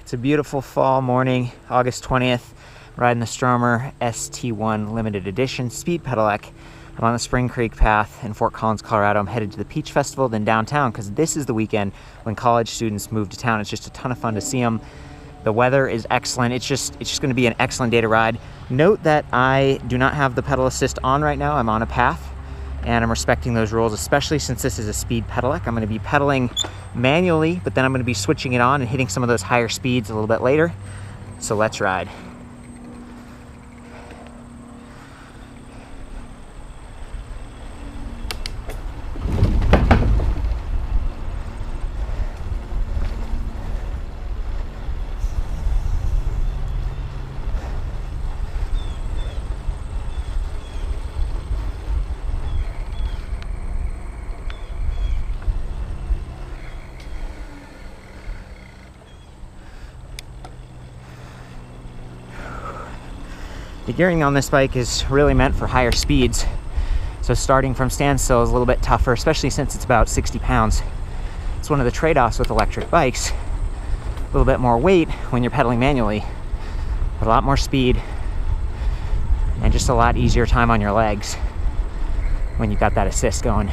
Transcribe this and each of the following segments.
It's a beautiful fall morning, August 20th, riding the Stromer ST1 Limited Edition speed pedelec. I'm on the Spring Creek path in Fort Collins, Colorado. I'm headed to the Peach Festival, then downtown, because this is the weekend when college students move to town. It's just a ton of fun to see them. The weather is excellent. It's just going to be an excellent day to ride. Note that I do not have the pedal assist on right now. I'm on a path, and I'm respecting those rules, especially since this is a speed pedelec. I'm going to be pedaling manually, but then I'm going to be switching it on and hitting some of those higher speeds a little bit later. So let's ride. The gearing on this bike is really meant for higher speeds, so starting from standstill is a little bit tougher, especially since it's about 60 pounds. It's one of the trade-offs with electric bikes. A little bit more weight when you're pedaling manually, but a lot more speed and just a lot easier time on your legs when you've got that assist going.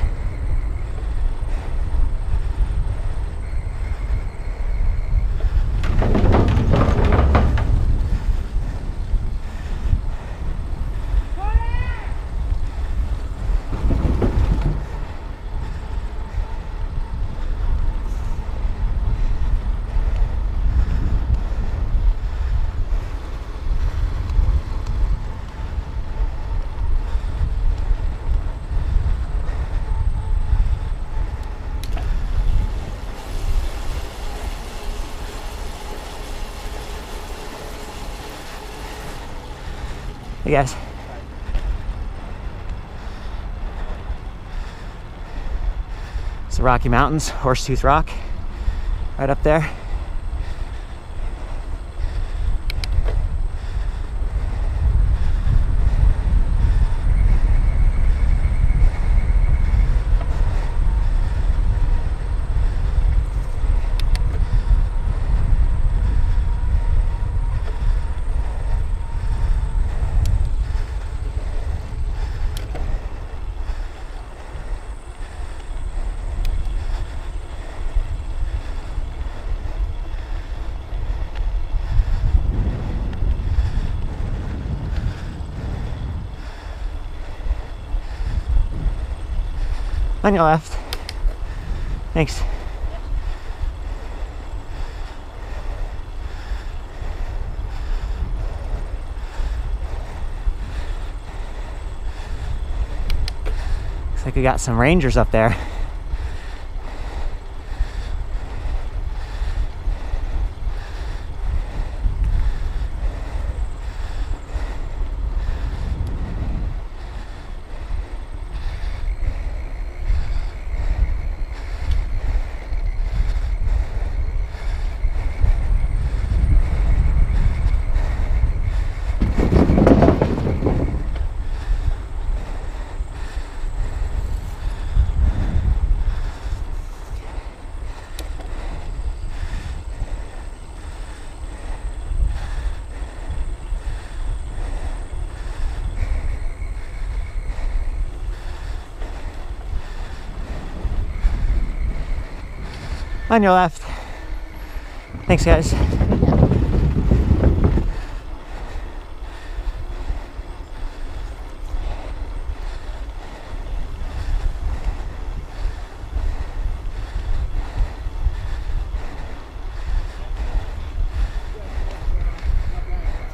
Hey guys. It's the Rocky Mountains, Horsetooth Rock, right up there. On your left. Thanks. Looks like we got some rangers up there. On your left. Thanks, guys.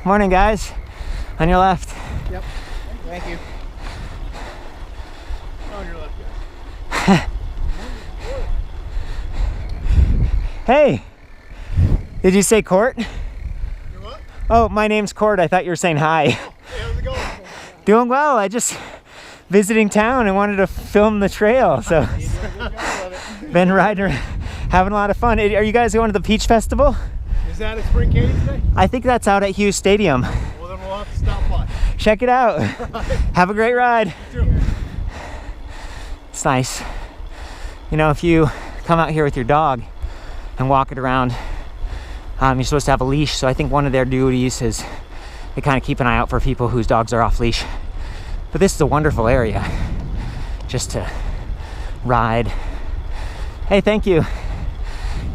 Morning, guys. On your left. Yep. Thank you. On your left, guys. Hey, did you say Court? You what? Oh, my name's Court. I thought you were saying hi. Hey, how's it going? Doing well. I just visiting town and wanted to film the trail, so been riding around, having a lot of fun. Are you guys going to the Peach Festival? Is that at Spring Katy today? I think that's out at Hughes Stadium. Well, then we'll have to stop by. Check it out. Have a great ride. You too. It's nice. You know, if you come out here with your dog and walk it around You're supposed to have a leash, so I think one of their duties is they kind of keep an eye out for people whose dogs are off leash. But this is a wonderful area just to ride. Hey, thank you.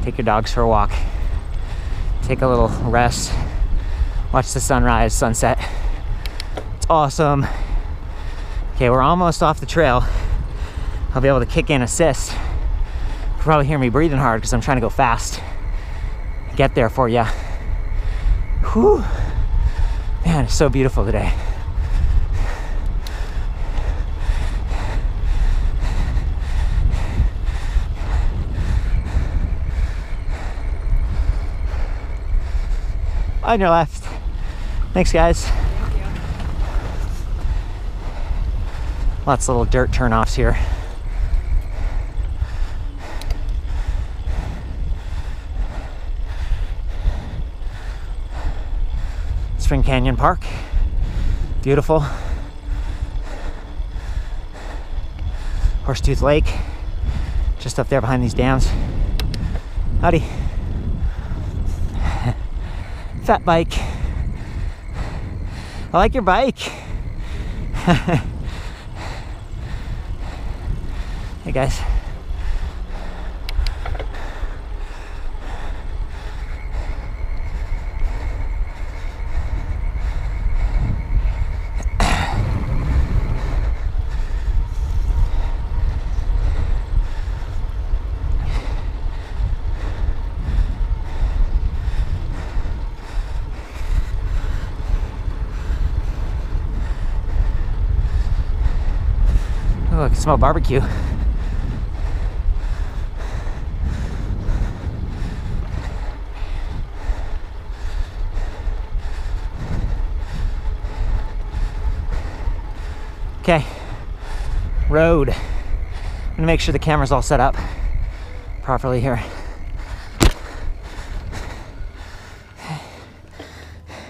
Take your dogs for a walk. Take a little rest. Watch the sunrise, sunset. It's awesome. Okay, we're almost off the trail. I'll be able to kick in assist. You'll probably hear me breathing hard because I'm trying to go fast. Get there for you. Whew. Man, it's so beautiful today. On your left. Thanks, guys. Thank you. Lots of little dirt turnoffs here. Spring Canyon Park. Beautiful. Horsetooth Lake. Just up there behind these dams. Howdy. Fat bike. I like your bike. Hey guys. Oh, I can smell barbecue. Okay, road. I'm gonna make sure the camera's all set up properly here.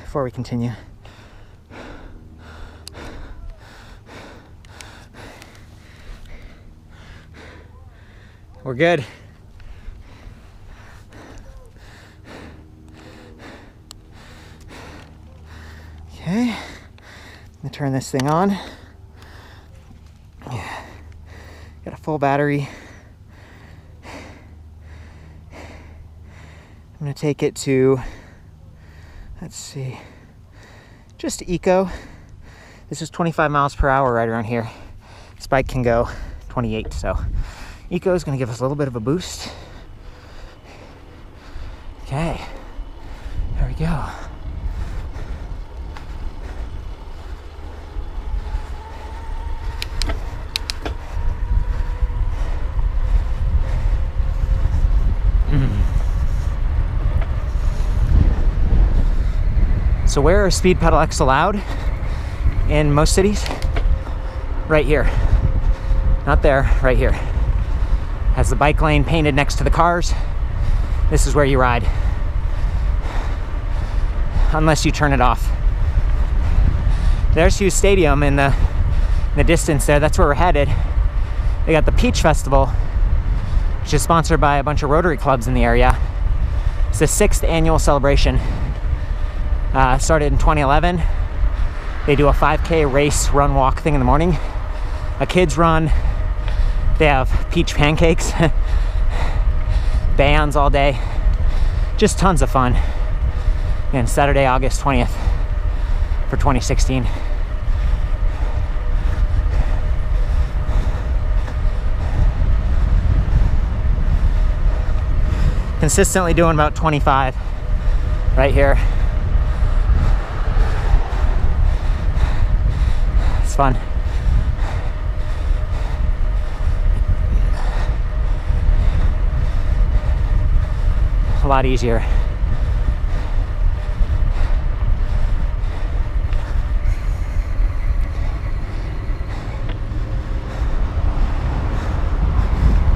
Before we continue. We're good. Okay, I'm gonna turn this thing on. Yeah, got a full battery. I'm gonna take it to, let's see, just eco. This is 25 miles per hour right around here. This bike can go 28, so eco is going to give us a little bit of a boost. Okay, there we go. So where are speed pedelecs allowed in most cities? Right here. Not there, right here. Has the bike lane painted next to the cars. This is where you ride. Unless you turn it off. There's Hughes Stadium in the distance there. That's where we're headed. They got the Peach Festival, which is sponsored by a bunch of Rotary clubs in the area. It's the 6th annual celebration. Started in 2011. They do a 5K race, run, walk thing in the morning. A kids run. They have peach pancakes. Bands all day. Just tons of fun. And Saturday, August 20th for 2016. Consistently doing about 25 right here. It's fun. A lot easier.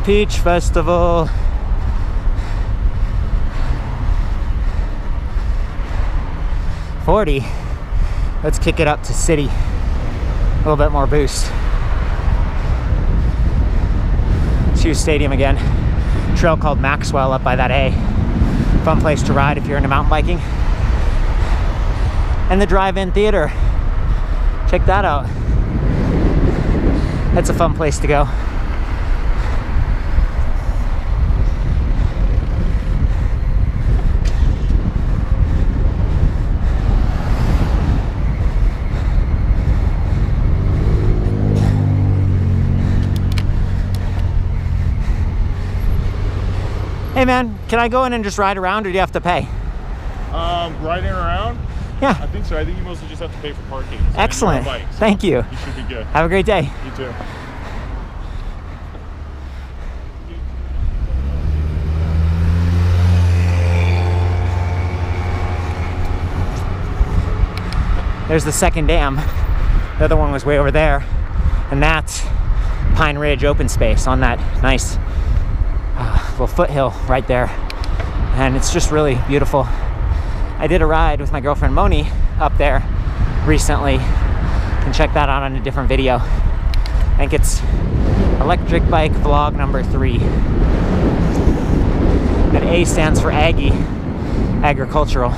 Peach Festival. $40. Let's kick it up to city. A little bit more boost. Hughes Stadium again. Trail called Maxwell up by that A. Fun place to ride if you're into mountain biking. And the drive-in theater. Check that out. That's a fun place to go. Hey man, can I go in and just ride around, or do you have to pay? Riding around? Yeah. I think so. I think you mostly just have to pay for parking. So Excellent. Bike, so thank you. You should be good. Have a great day. You too. There's the second dam. The other one was way over there. And that's Pine Ridge open space on that nice little foothill right there. And it's just really beautiful. I did a ride with my girlfriend Moni up there recently. You can check that out on a different video. I think it's Electric Bike Vlog number 3. And A stands for Aggie, agricultural.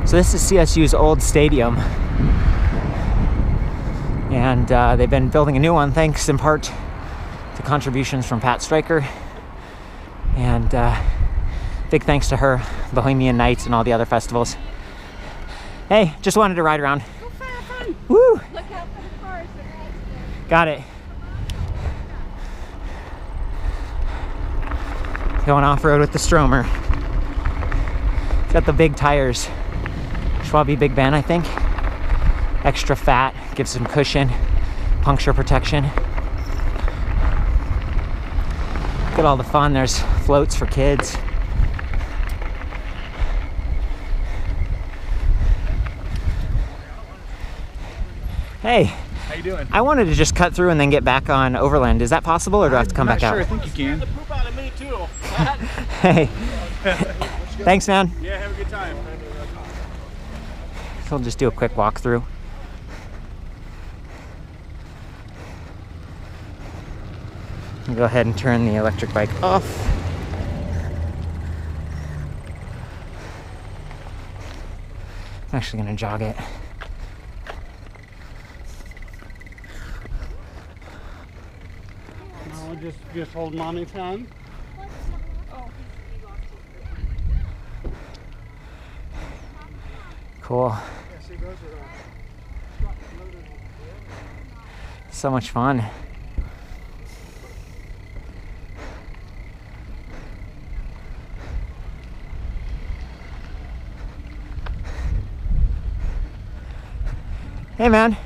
So this is CSU's old stadium, and they've been building a new one thanks in part to contributions from Pat Stryker, and big thanks to her, Bohemian Nights, and all the other festivals. Hey, just wanted to ride around. Go fun. Woo! Look out for the cars. Got it. Going off-road with the Stromer. It's got the big tires. Schwalbe Big Ben, I think. Extra fat, gives some cushion, puncture protection. Look at all the fun. There's floats for kids. Hey. How you doing? I wanted to just cut through and then get back on Overland. Is that possible, or do I have to come back Sure, I out? think you can. The poop out of me too. Hey. Thanks, man. Yeah, have a good time. So we'll just do a quick walkthrough. I'll go ahead and turn the electric bike off. I'm actually going to jog it. No, just hold mommy's hand. Cool. So much fun. Hey man, do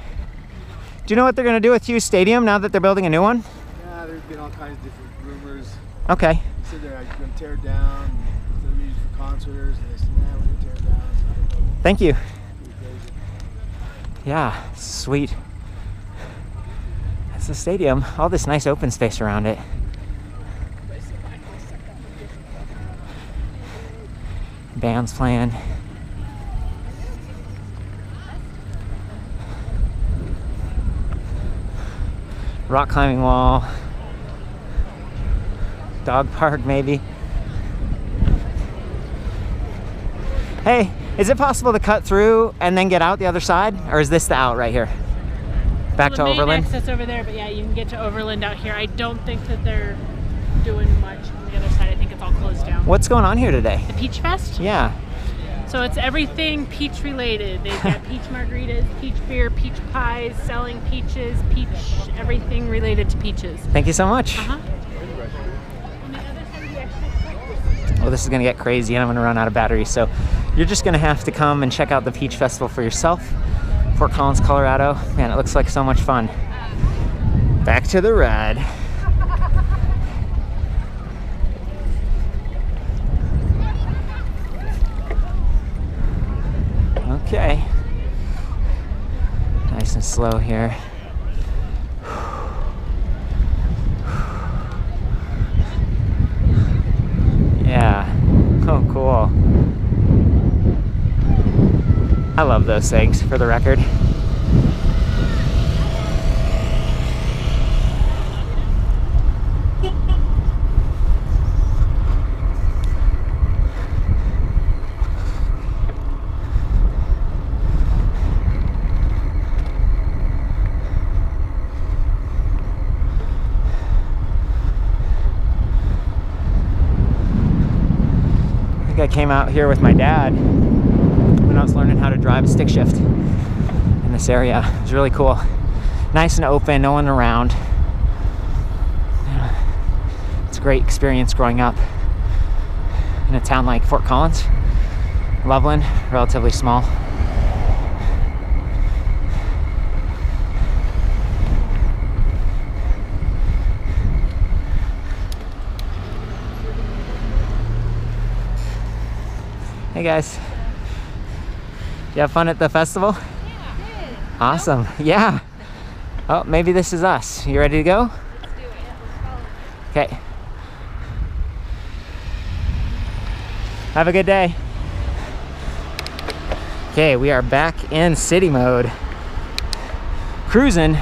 you know what they're gonna do with Hughes Stadium now that they're building a new one? Yeah, there's been all kinds of different rumors. Okay. They said they're like, going to tear it down, instead of using it for concerts, and they said, nah, we're going to tear it down. So I don't know. Thank you. Pretty crazy. Yeah, sweet. That's the stadium. All this nice open space around it. Band's playing. Rock climbing wall. Dog park, maybe. Hey, is it possible to cut through and then get out the other side? Or is this the out right here? Back to Overland? The main access over there, but yeah, you can get to Overland out here. I don't think that they're doing much on the other side. I think it's all closed down. What's going on here today? The Peach Fest? Yeah. So it's everything peach related. They've got peach margaritas, peach beer, peach pies, selling peaches, peach, everything related to peaches. Thank you so much. On the other side of the exit. Well, this is gonna get crazy and I'm gonna run out of batteries. So you're just gonna have to come and check out the Peach Festival for yourself. Fort Collins, Colorado. Man, it looks like so much fun. Back to the ride. Okay. Nice and slow here. Yeah. Oh, cool. those things, for the record. I came out here with my dad when I was learning how to drive a stick shift in this area. It was really cool. Nice and open, no one around. It's a great experience growing up in a town like Fort Collins. Loveland, relatively small. Hey guys, you have fun at the festival? Yeah, I did. Awesome, yeah. Oh, maybe this is us. You ready to go? Let's do it. Yeah, let's follow. Okay. Have a good day. Okay, we are back in city mode. Cruising.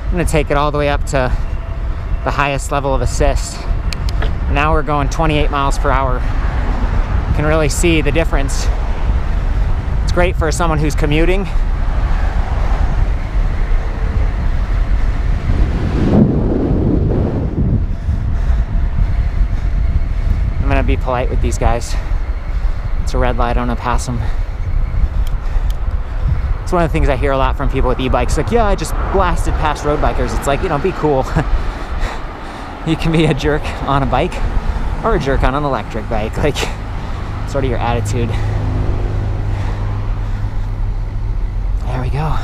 I'm gonna take it all the way up to the highest level of assist. Now we're going 28 miles per hour. You can really see the difference. It's great for someone who's commuting. I'm gonna be polite with these guys. It's a red light, I'm gonna pass them. It's one of the things I hear a lot from people with e-bikes, like, yeah, I just blasted past road bikers. It's like, you know, be cool. You can be a jerk on a bike or a jerk on an electric bike, like, sort of your attitude. There we go.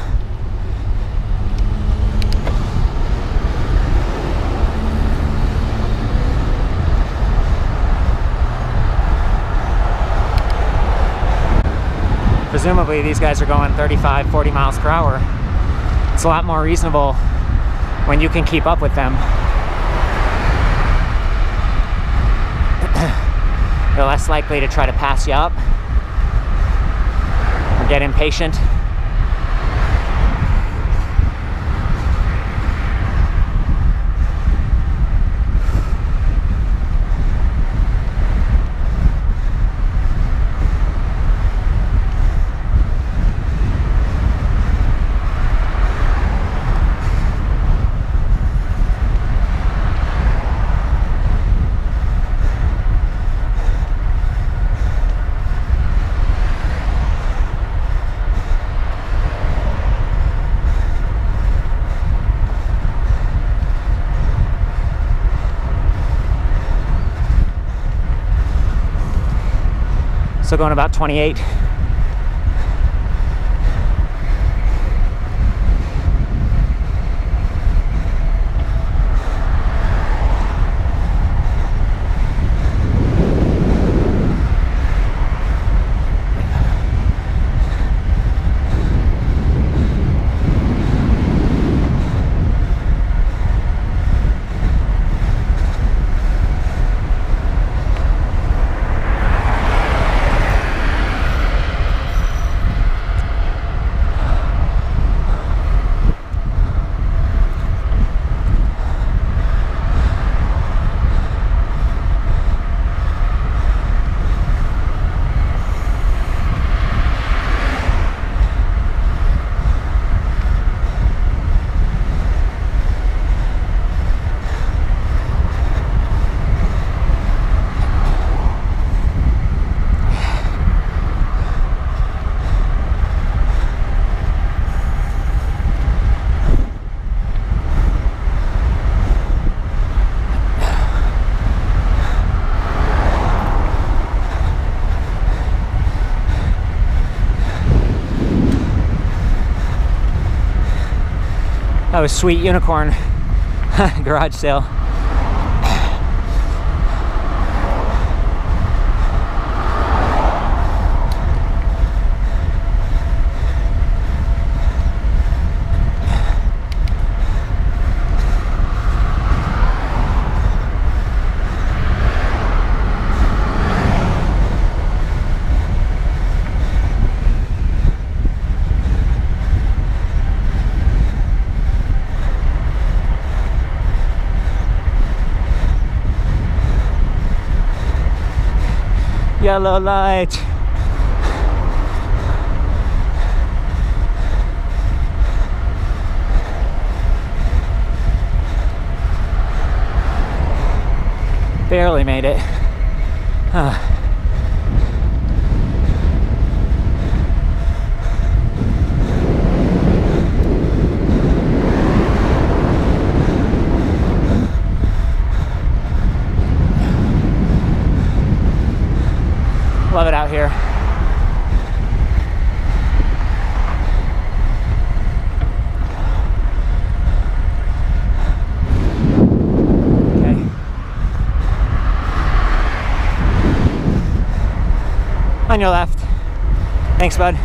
Presumably these guys are going 35, 40 miles per hour. It's a lot more reasonable when you can keep up with them. They're less likely to try to pass you up or get impatient. So going about 28. That was sweet unicorn garage sale. Yellow light. Barely made it. Love it out here. On your left. Thanks, bud.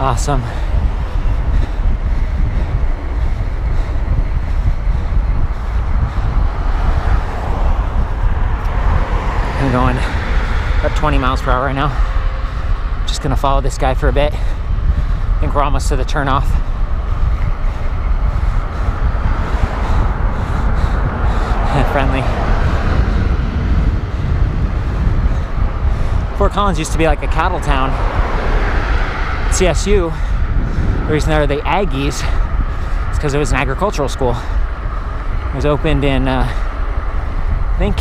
Awesome. I'm going about 20 miles per hour right now. Just gonna follow this guy for a bit. I think we're almost to the turnoff. Friendly. Fort Collins used to be like a cattle town. CSU, the reason they're the Aggies is because it was an agricultural school. It was opened in, I think,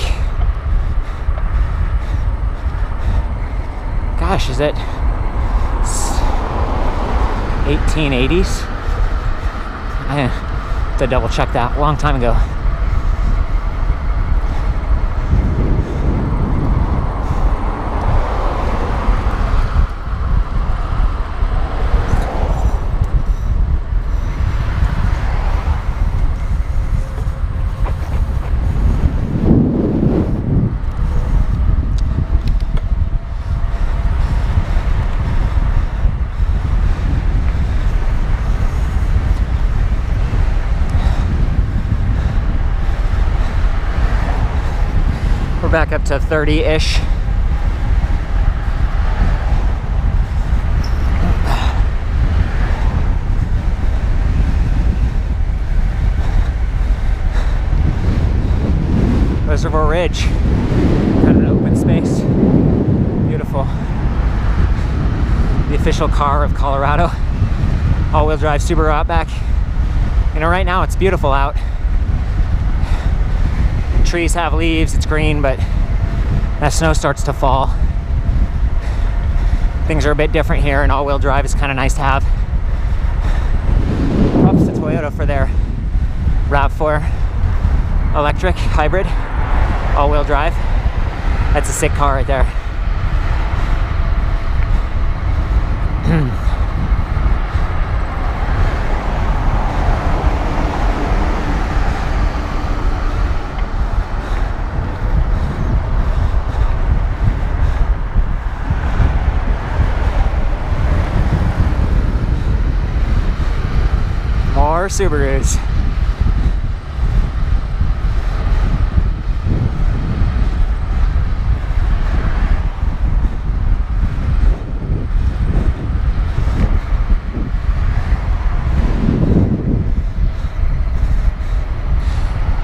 gosh, is it 1880s? I have to double check that. A long time ago. We're back up to 30-ish. Reservoir Ridge. Got an open space. Beautiful. The official car of Colorado. All-wheel drive Subaru Outback. You know, right now it's beautiful out. Trees have leaves, it's green, but that snow starts to fall. Things are a bit different here, and all-wheel drive is kind of nice to have. Props to Toyota for their RAV4 electric hybrid all-wheel drive. That's a sick car right there. More Subarus.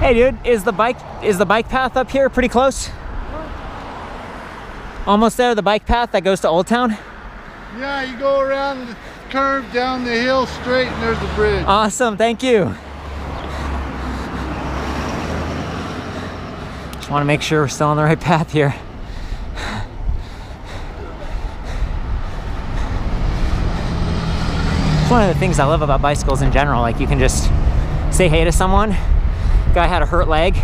Hey dude, is the bike path up here pretty close? Almost there, the bike path that goes to Old Town? Yeah, you go around the curve down the hill straight and there's the bridge. Awesome, thank you. Just want to make sure we're still on the right path here. It's one of the things I love about bicycles in general. Like, you can just say hey to someone. Guy had a hurt leg.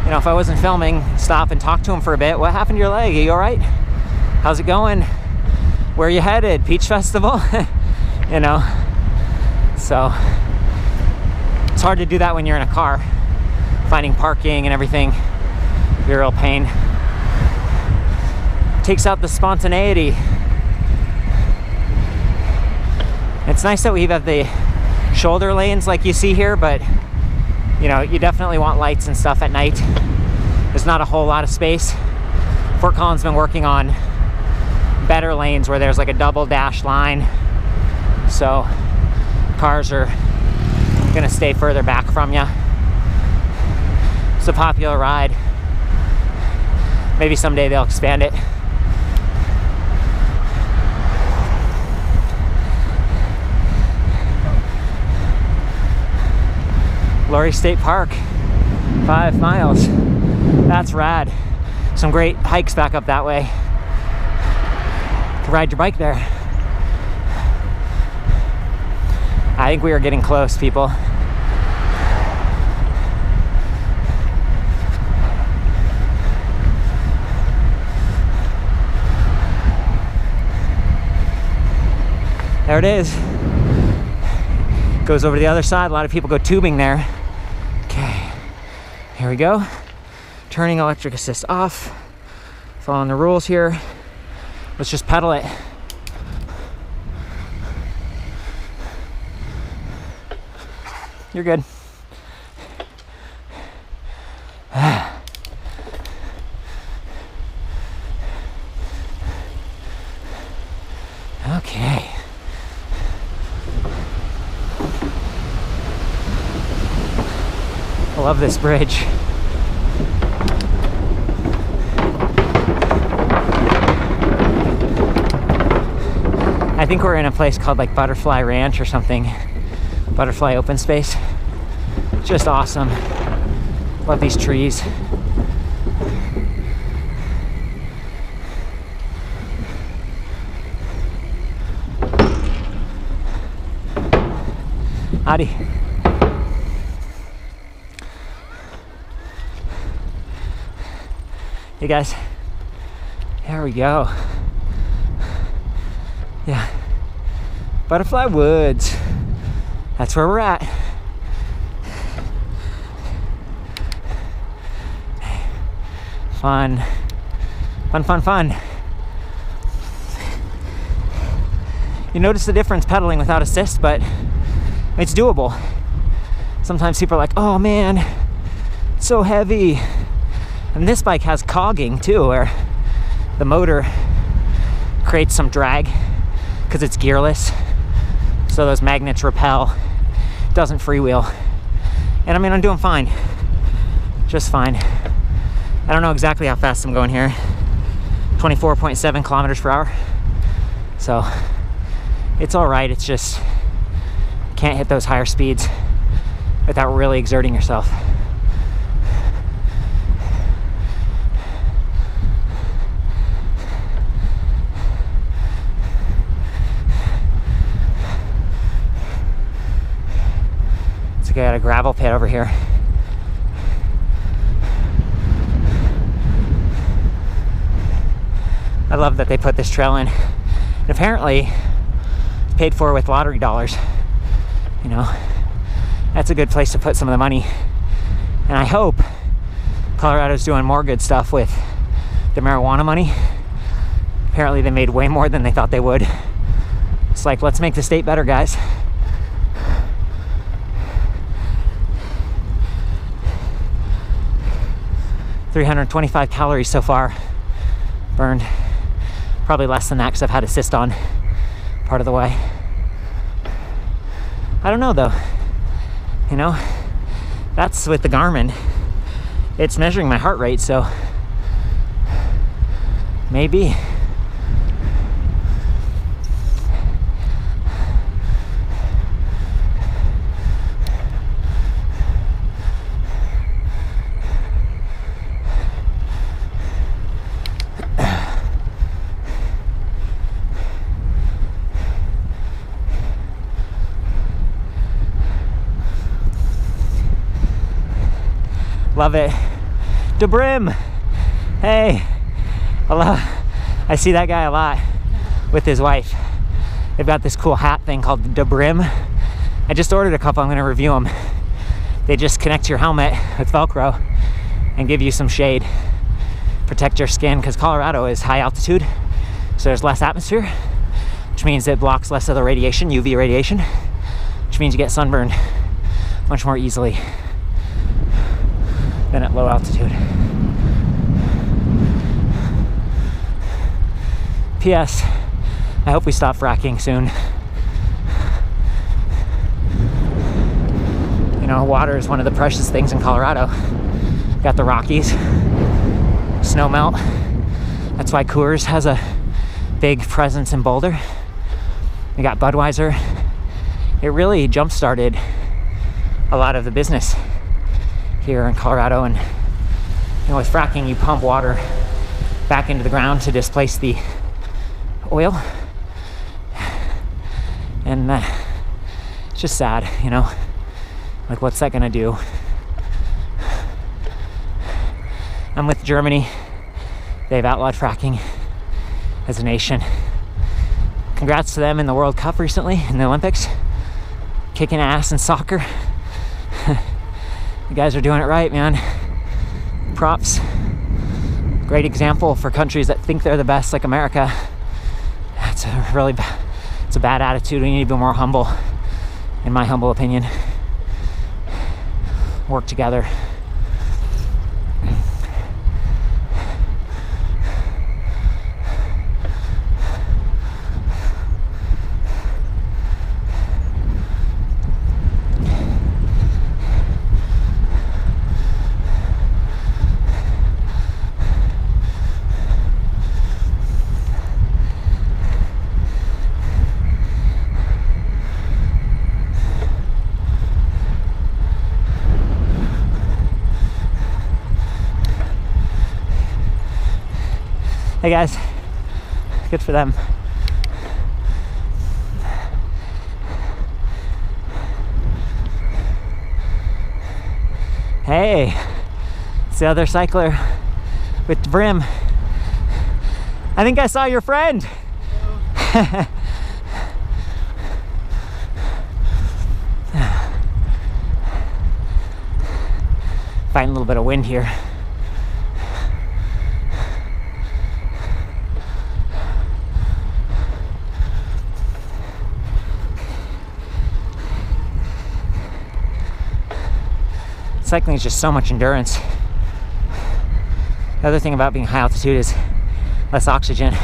You know, if I wasn't filming, stop and talk to him for a bit. What happened to your leg? Are you all right? How's it going? Where are you headed? Peach Festival? You know, so it's hard to do that when you're in a car. Finding parking and everything, be a real pain. Takes out the spontaneity. It's nice that we have the shoulder lanes like you see here, but you know, you definitely want lights and stuff at night. There's not a whole lot of space. Fort Collins been working on better lanes where there's like a double dash line, so cars are gonna stay further back from you. It's a popular ride. Maybe someday they'll expand it. Laurie State Park, 5 miles. That's rad. Some great hikes back up that way. You can ride your bike there. I think we are getting close, people. There it is. Goes over to the other side. A lot of people go tubing there. Okay, here we go. Turning electric assist off. Following the rules here. Let's just pedal it. You're good. Okay. I love this bridge. I think we're in a place called like Butterfly Ranch or something. Butterfly open space. Just awesome. Love these trees. Howdy. Hey guys. There we go. Yeah. Butterfly Woods. That's where we're at. Fun. Fun, fun, fun. You notice the difference pedaling without assist, but it's doable. Sometimes people are like, oh man, it's so heavy. And this bike has cogging too, where the motor creates some drag because it's gearless. So those magnets repel. It doesn't freewheel. And I mean, I'm doing fine. Just fine. I don't know exactly how fast I'm going here. 24.7 kilometers per hour. So it's all right. It's just can't hit those higher speeds without really exerting yourself. It's like I got a gravel pit over here. I love that they put this trail in. And apparently, it's paid for with lottery dollars. You know, that's a good place to put some of the money. And I hope Colorado's doing more good stuff with the marijuana money. Apparently they made way more than they thought they would. It's like, let's make the state better, guys. $325 calories so far burned. Probably less than that because I've had assist on part of the way. I don't know though. You know, that's with the Garmin. It's measuring my heart rate, so maybe. Love it. DeBrim. Hey. I see that guy a lot with his wife. They've got this cool hat thing called DeBrim. I just ordered a couple. I'm going to review them. They just connect to your helmet with Velcro and give you some shade. Protect your skin because Colorado is high altitude. So there's less atmosphere, which means it blocks less of the radiation, UV radiation, which means you get sunburned much more easily than at low altitude. P.S. I hope we stop fracking soon. You know, water is one of the precious things in Colorado. Got the Rockies, snow melt. That's why Coors has a big presence in Boulder. We got Budweiser. It really jump-started a lot of the business here in Colorado. And you know, with fracking, you pump water back into the ground to displace the oil. And it's just sad, you know, like what's that gonna do? I'm with Germany. They've outlawed fracking as a nation. Congrats to them in the World Cup recently, in the Olympics. Kicking ass in soccer. You guys are doing it right, man. Props. Great example for countries that think they're the best, like America. It's a bad attitude. We need to be more humble, in my humble opinion. Work together. Hey guys, good for them. Hey, it's the other cycler with the brim. I think I saw your friend. Fighting a little bit of wind here. Cycling is just so much endurance. The other thing about being high altitude is less oxygen.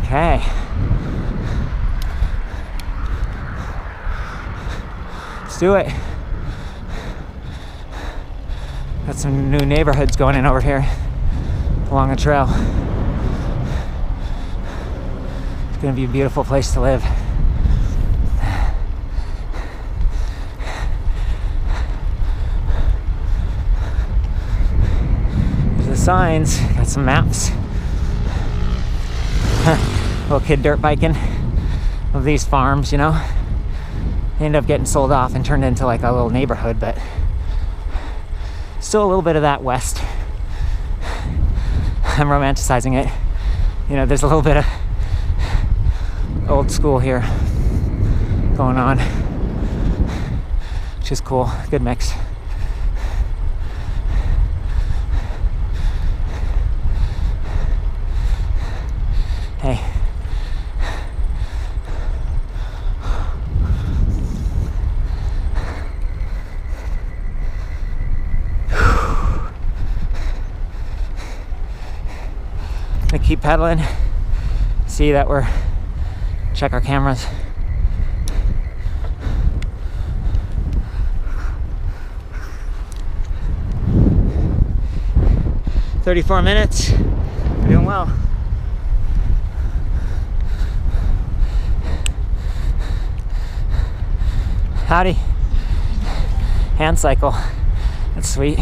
Okay. Let's do it. Got some new neighborhoods going in over here along the trail. It's gonna be a beautiful place to live. Signs, got some maps. Little kid dirt biking of these farms, you know. They end up getting sold off and turned into like a little neighborhood, but still a little bit of that west. I'm romanticizing it. You know, there's a little bit of old school here going on, which is cool. Good mix. Hey. I keep pedaling. See that we're check our cameras. "34 minutes. We're doing well. Howdy. Hand cycle. That's sweet.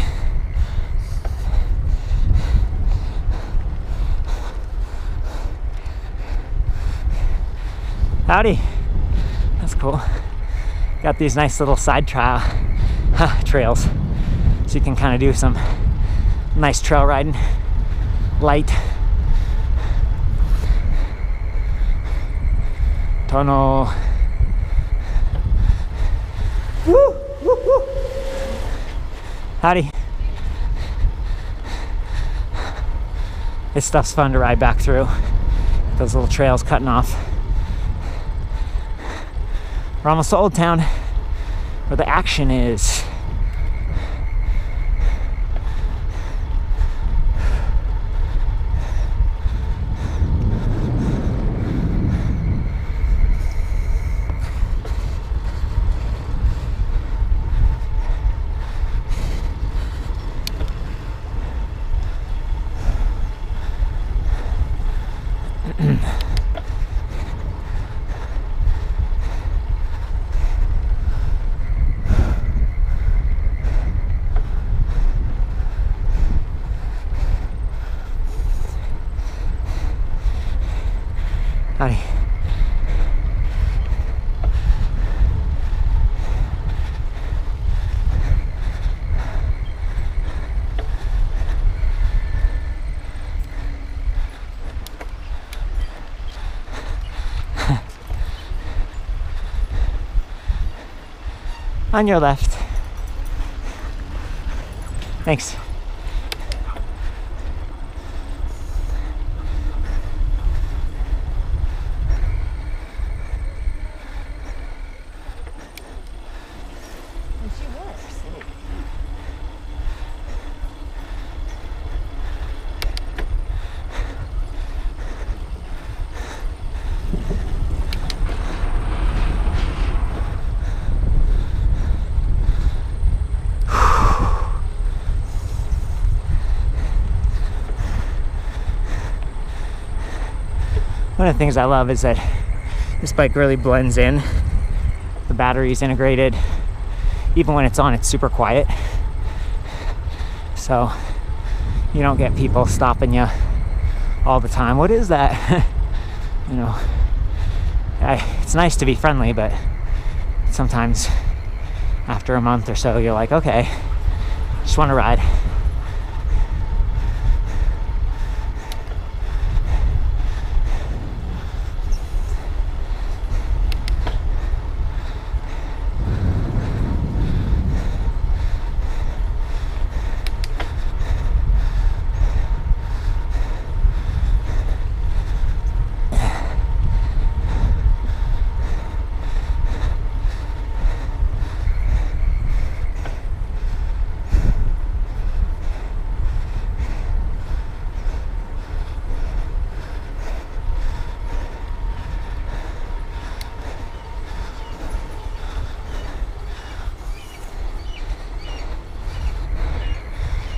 Howdy. That's cool. Got these nice little side trails, so you can kind of do some nice trail riding. Light. Tunnel. Woo, woo, woo. Howdy. This stuff's fun to ride back through. Those little trails cutting off. We're almost to Old Town, where the action is. Howdy. On your left. Thanks. And she works. One of the things I love is that this bike really blends in. The battery's integrated. Even when it's on, it's super quiet. So you don't get people stopping you all the time. What is that? You know, it's nice to be friendly, but sometimes after a month or so, you're like, okay, just want to ride.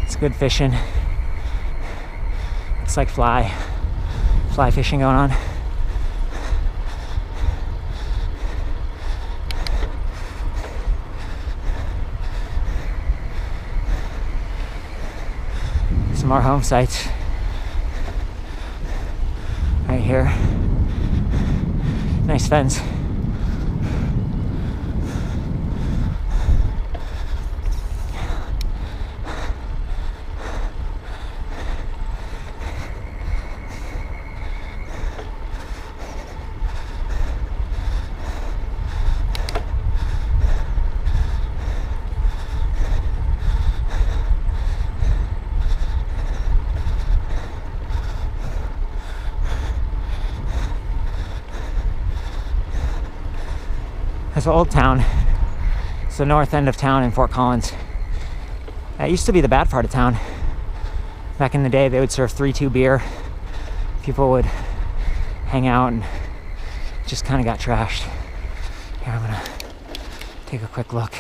It's good fishing. It's like fly fishing going on. Some more home sites right here. Nice fence. That's Old Town. It's the north end of town in Fort Collins. That used to be the bad part of town. Back in the day, they would serve 3-2 beer. People would hang out and just kind of got trashed. Here, I'm gonna take a quick look.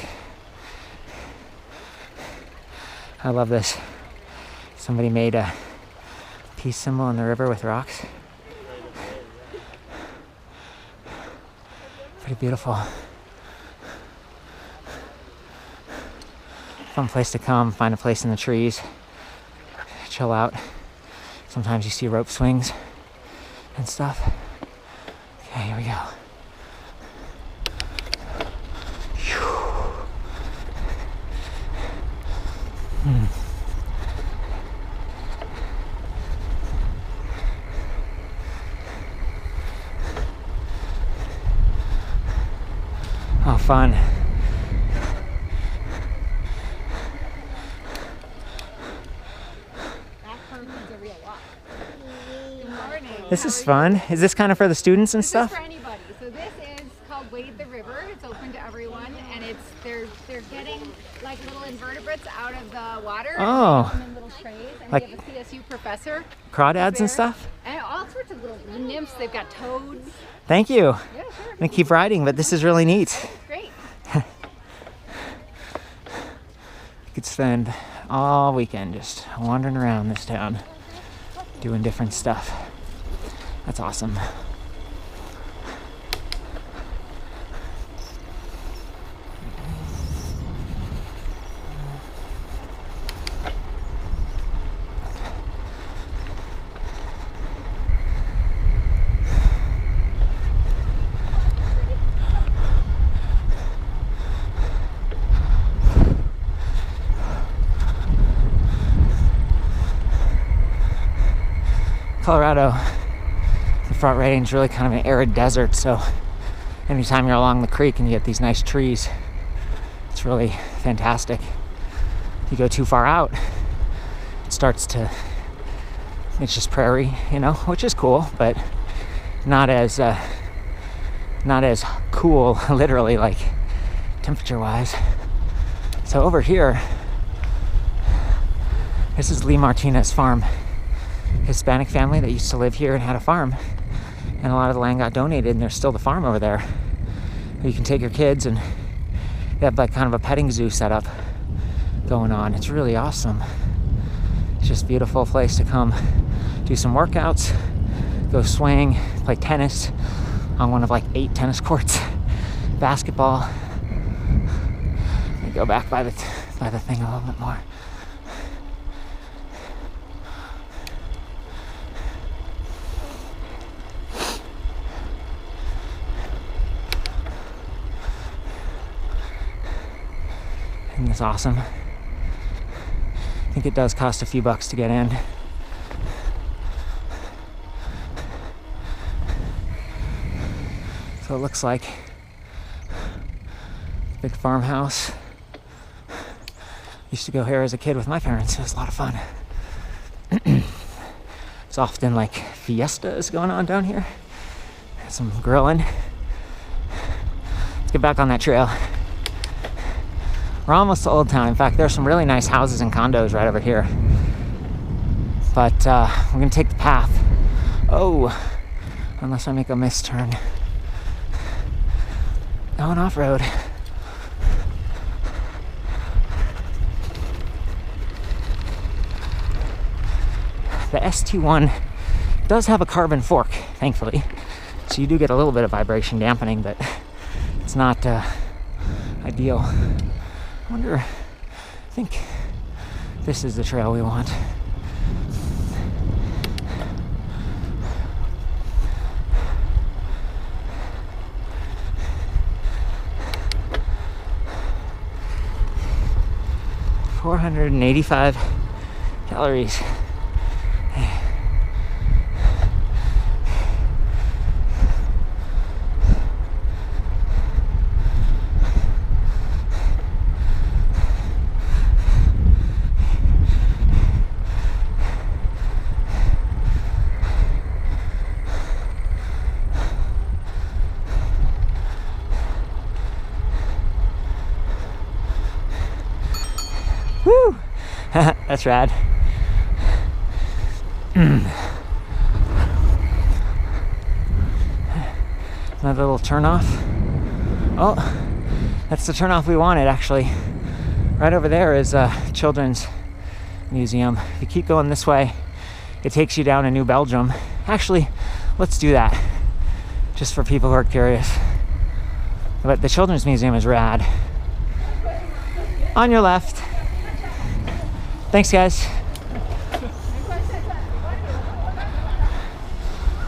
I love this. Somebody made a peace symbol in the river with rocks. Pretty beautiful. Fun place to come, find a place in the trees, chill out. Sometimes you see rope swings and stuff. Okay, here we go. Oh, fun. This is fun. Is this kind of for the students and stuff? This is for anybody. So this is called Wade the River. It's open to everyone, and it's they're getting like little invertebrates out of the water. Oh. And they put them in little trays, and Like we have a CSU professor. Crawdads and there, stuff? And all sorts of little nymphs. They've got toads. Thank you. Yeah, sure. I'm gonna keep riding, but this is really neat. It's great. You could spend all weekend just wandering around this town, doing different stuff. That's awesome. Colorado, the Front Range, really kind of an arid desert, so anytime you're along the creek and you get these nice trees, it's really fantastic. If you go too far out, it's just prairie, you know, which is cool, but not as cool, literally, like temperature-wise. So over here, this is Lee Martinez farm. Hispanic family that used to live here and had a farm, and a lot of the land got donated, and there's still the farm over there. You can take your kids, and they have like kind of a petting zoo set up going on. It's really awesome. It's just a beautiful place to come do some workouts, go swing, play tennis on one of like 8 tennis courts, basketball. Let me go back by the thing a little bit more. Isn't this awesome? I think it does cost a few bucks to get in. So it looks like a big farmhouse. Used to go here as a kid with my parents. It was a lot of fun. It's often like fiestas going on down here. Some grilling. Let's get back on that trail. We're almost to Old Town. In fact, there's some really nice houses and condos right over here. But we're gonna take the path. Oh, unless I make a misturn. Going off-road. The ST1 does have a carbon fork, thankfully. So you do get a little bit of vibration dampening, but it's not ideal. I wonder, I think this is the trail we want. $485 calories. Woo! That's rad. Another little turnoff. Oh, that's the turnoff we wanted, actually. Right over there is a children's museum. If you keep going this way, it takes you down to New Belgium. Actually, let's do that, just for people who are curious. But the children's museum is rad. On your left. Thanks, guys.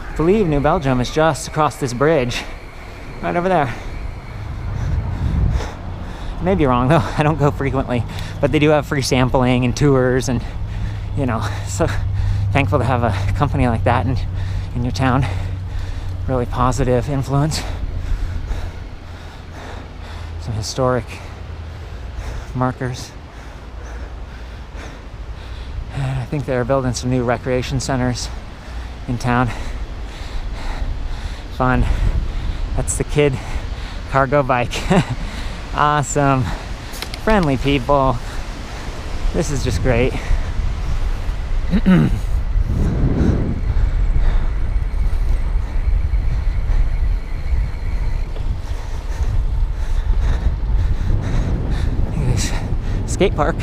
I believe New Belgium is just across this bridge, right over there. I may be wrong though, I don't go frequently, but they do have free sampling and tours, and you know, so thankful to have a company like that in your town. Really positive influence. Some historic markers. And I think they're building some new recreation centers in town. Fun. That's the kid cargo bike. Awesome. Friendly people. This is just great. Skate park.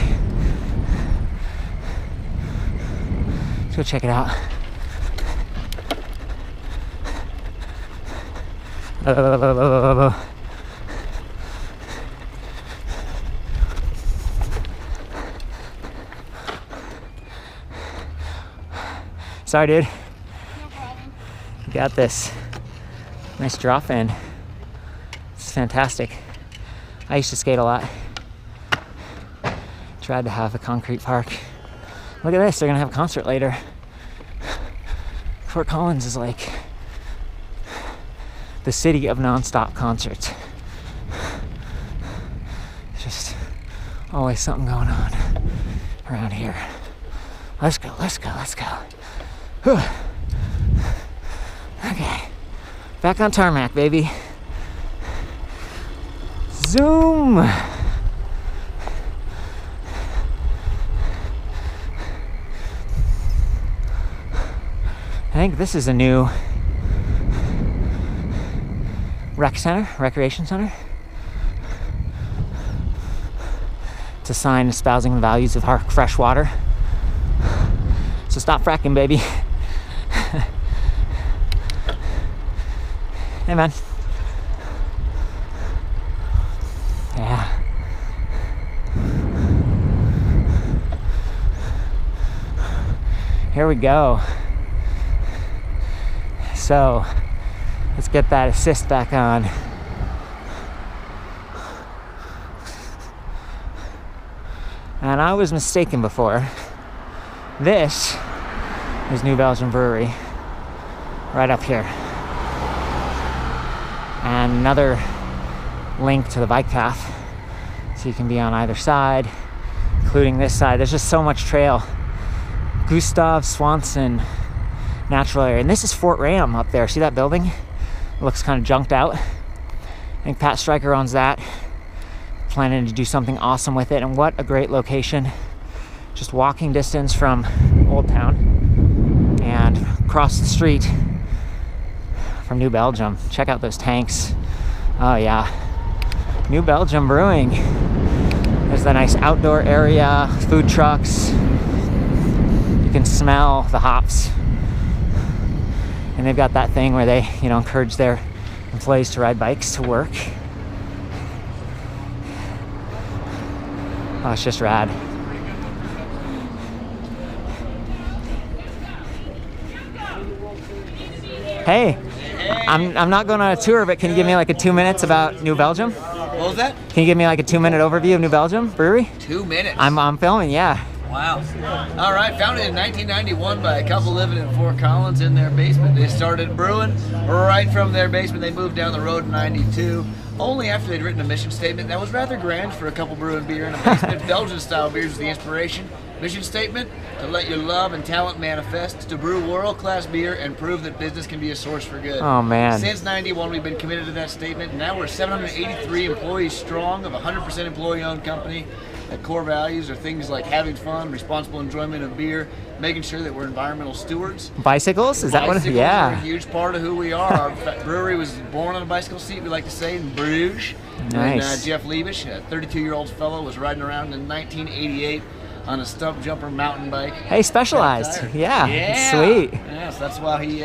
Let's go check it out. Sorry, dude. No problem. You got this. Nice drop in. It's fantastic. I used to skate a lot. Tried to have a concrete park. Look at this, they're gonna have a concert later. Fort Collins is like the city of non-stop concerts. Just always something going on around here. Let's go, let's go, let's go. Whew. Okay, back on tarmac, baby. Zoom. I think this is a new recreation center. It's a sign espousing the values of our fresh water. So stop fracking, baby. Hey, man. Yeah. Here we go. So let's get that assist back on. And I was mistaken before. This is New Belgium Brewery, right up here. And another link to the bike path, so you can be on either side, including this side. There's just so much trail. Gustav Swanson Natural Area. And this is Fort Ram up there. See that building? It looks kind of junked out. I think Pat Stryker owns that. Planning to do something awesome with it. And what a great location. Just walking distance from Old Town and across the street from New Belgium. Check out those tanks. Oh yeah. New Belgium Brewing. There's that nice outdoor area, food trucks. You can smell the hops. And they've got that thing where they, encourage their employees to ride bikes to work. Oh, it's just rad. Hey, I'm not going on a tour, but can you give me like a 2 minutes about New Belgium? What was that? Can you give me like a 2 minute overview of New Belgium Brewery? 2 minutes. I'm filming, yeah. Wow. All right, founded in 1991 by a couple living in Fort Collins in their basement. They started brewing right from their basement. They moved down the road in 92. Only after they'd written a mission statement that was rather grand for a couple brewing beer in a basement. Belgian-style beers was the inspiration. Mission statement: to let your love and talent manifest, to brew world-class beer and prove that business can be a source for good. Oh, man. Since 91, we've been committed to that statement. And now we're 783 employees strong of a 100% employee-owned company. The core values are things like having fun, responsible enjoyment of beer, making sure that we're environmental stewards. Bicycles? Is that what? Bicycles Yeah. are a huge part of who we are. Our brewery was born on a bicycle seat, we like to say, in Bruges. Nice. And Jeff Liebisch, a 32-year-old fellow, was riding around in 1988 on a stump jumper mountain bike. Hey, Specialized. Yeah. Sweet. Yeah, so that's why he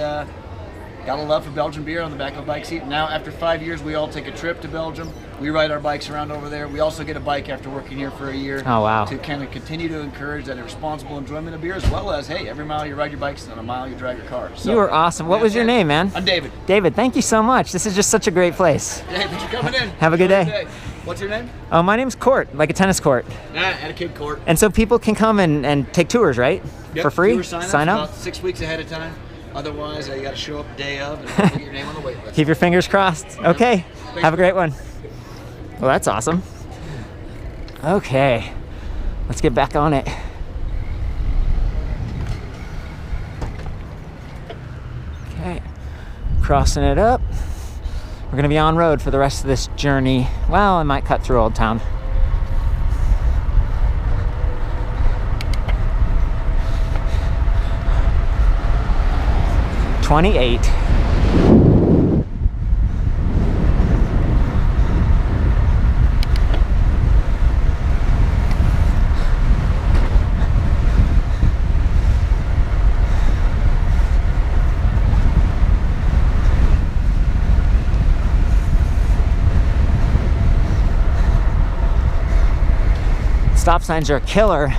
got a love for Belgian beer on the back of a bike seat. Now, after 5 years, we all take a trip to Belgium. We ride our bikes around over there. We also get a bike after working here for a year. Oh, wow. To kind of continue to encourage that responsible enjoyment of beer, as well as, hey, every mile you ride your bikes and a mile you drive your car. So, You are awesome. What was your name, man? I'm David. David, thank you so much. This is just such a great place. Hey, thanks for coming in. Have a good Enjoy day. the What's your name? Oh, my name's Court, like a tennis court. At a kid court. And so people can come and take tours, right? Yep, For free? tour Sign up? About 6 weeks ahead of time. Otherwise, you got to show up day of and get your name on the wait list. Keep your fingers crossed. Okay. Have a great one. Well, that's awesome. Okay. Let's get back on it. Okay. Crossing it up. We're going to be on road for the rest of this journey. Well, I might cut through Old Town. '28. Stop signs are a killer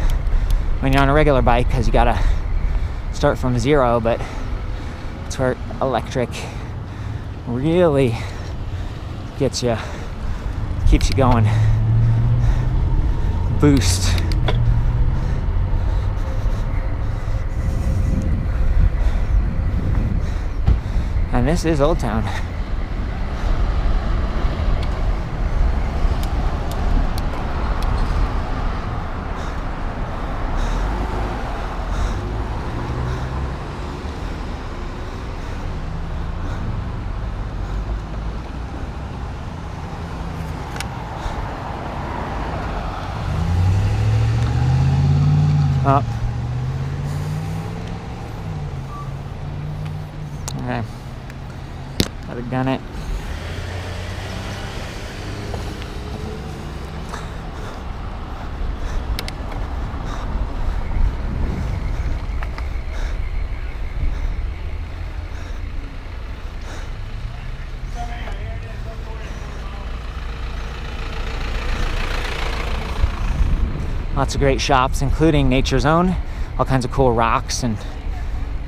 when you're on a regular bike because you gotta start from zero, but it's where electric really gets you, keeps you going. Boost. And this is Old Town. Up. Okay. Gotta gun it. Lots of great shops, including Nature's Own. All kinds of cool rocks and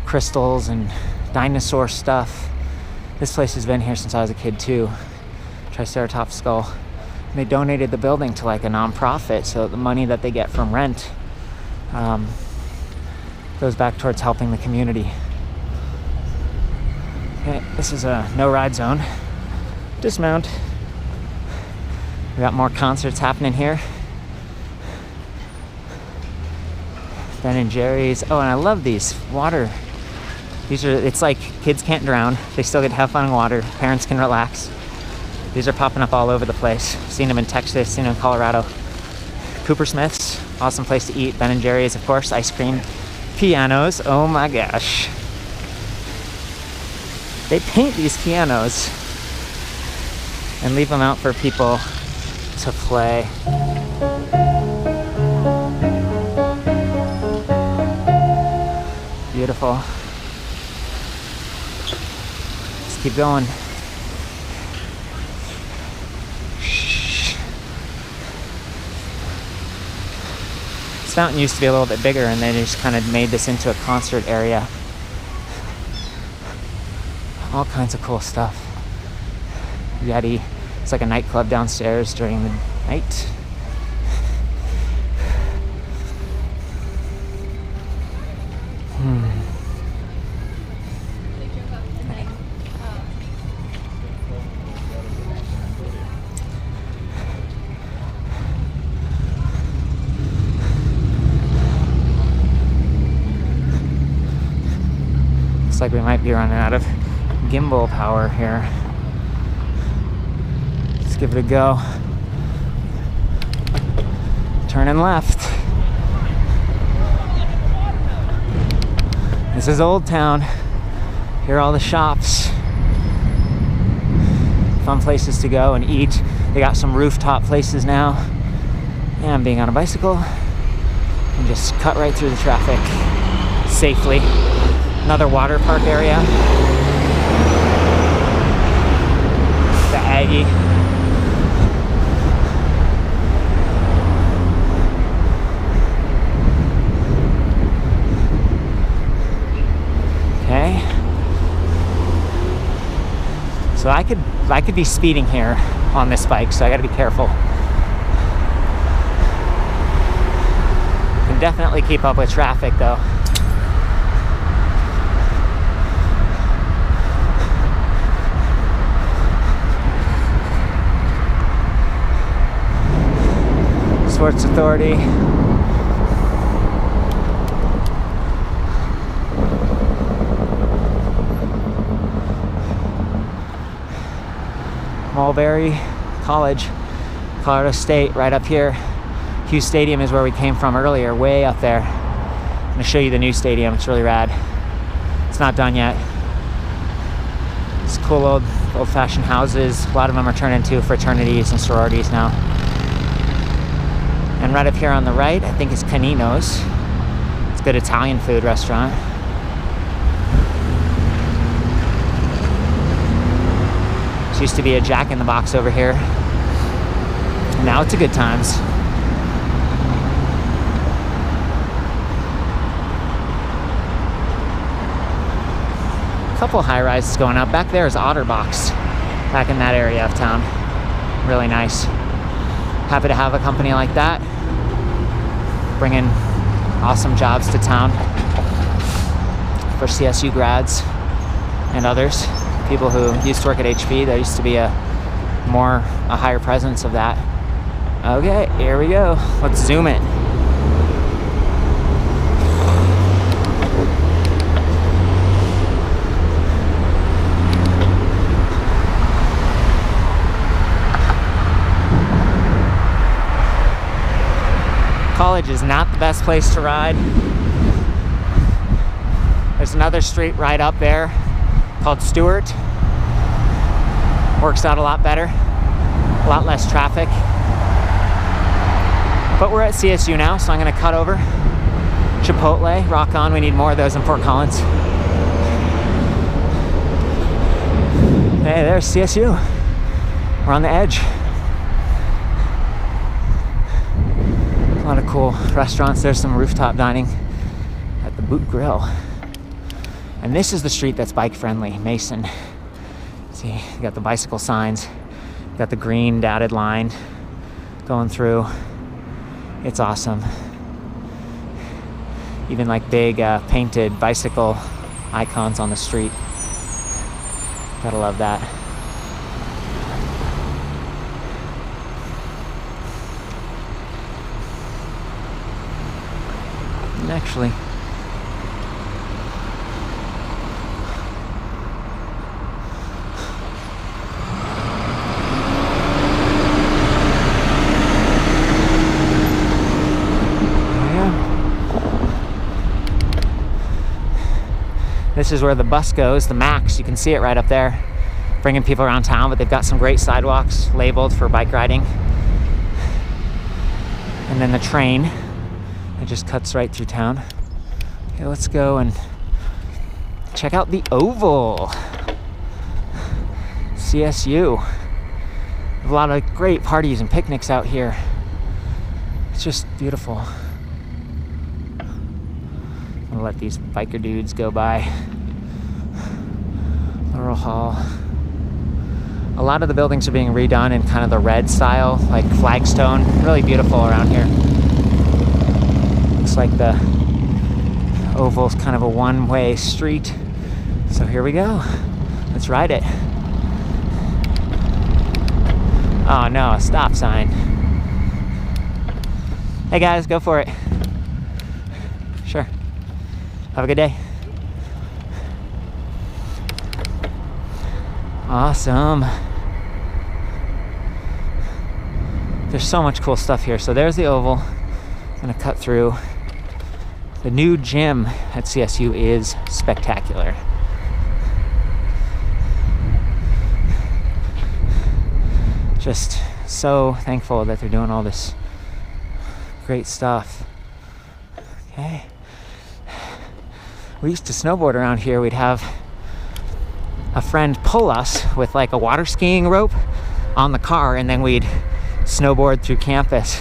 crystals and dinosaur stuff. This place has been here since I was a kid too. Triceratops skull. And they donated the building to like a non-profit, so the money that they get from rent goes back towards helping the community. Okay, this is a no-ride zone. Dismount. We got more concerts happening here. Ben and Jerry's. Oh, and I love these water. These are, it's like kids can't drown. They still get to have fun in water. Parents can relax. These are popping up all over the place. Seen them in Texas, seen them in Colorado. Cooper Smith's, awesome place to eat. Ben and Jerry's, of course, ice cream. Pianos, oh my gosh. They paint these pianos and leave them out for people to play. Beautiful. Let's keep going. This fountain used to be a little bit bigger, and they just kind of made this into a concert area. All kinds of cool stuff. Yeti. It's like a nightclub downstairs during the night. Looks like we might be running out of gimbal power here. Let's give it a go. Turning left. This is Old Town. Here are all the shops. Fun places to go and eat. They got some rooftop places now. Yeah, I'm being on a bicycle and just cut right through the traffic safely. Another water park area. The Aggie. Okay. So I could be speeding here on this bike, so I gotta be careful. Can definitely keep up with traffic though. Sports Authority. Mulberry College, Colorado State, right up here. Hughes Stadium is where we came from earlier, way up there. I'm gonna show you the new stadium, it's really rad. It's not done yet. It's cool old-fashioned houses. A lot of them are turned into fraternities and sororities now. And right up here on the right, I think is Canino's. It's a good Italian food restaurant. There used to be a Jack in the Box over here. Now it's a Good Times. A couple high-rises going up. Back there is Otterbox, back in that area of town. Really nice. Happy to have a company like that, bringing awesome jobs to town for CSU grads and others. people who used to work at HP. There used to be a higher presence of that. Okay, here we go. Let's zoom it. College is not the best place to ride. There's another street right up there called Stewart. Works out a lot better, a lot less traffic. But we're at CSU now, so I'm gonna cut over. Chipotle, rock on, we need more of those in Fort Collins. Hey, there's CSU. We're on the edge. A lot of cool restaurants. There's some rooftop dining at the Boot Grill. And this is the street that's bike friendly, Mason. See, you got the bicycle signs, you got the green dotted line going through. It's awesome. Even like big painted bicycle icons on the street. Gotta love that. And actually, this is where the bus goes, the Max. You can see it right up there, bringing people around town, but they've got some great sidewalks labeled for bike riding. And then the train, it just cuts right through town. Okay, let's go and check out the Oval. CSU. A lot of great parties and picnics out here. It's just beautiful. I'm gonna let these biker dudes go by. Laurel Hall. A lot of the buildings are being redone in kind of the red style, like flagstone. Really beautiful around here. Looks like the Oval's kind of a one-way street. So here we go. Let's ride it. Oh no, a stop sign. Hey guys, go for it. Sure. Have a good day. Awesome. There's so much cool stuff here. So there's the Oval. I'm gonna cut through. The new gym at CSU is spectacular. Just so thankful that they're doing all this great stuff. Okay. We used to snowboard around here. We'd have a friend pull us with like a water skiing rope on the car, and then we'd snowboard through campus.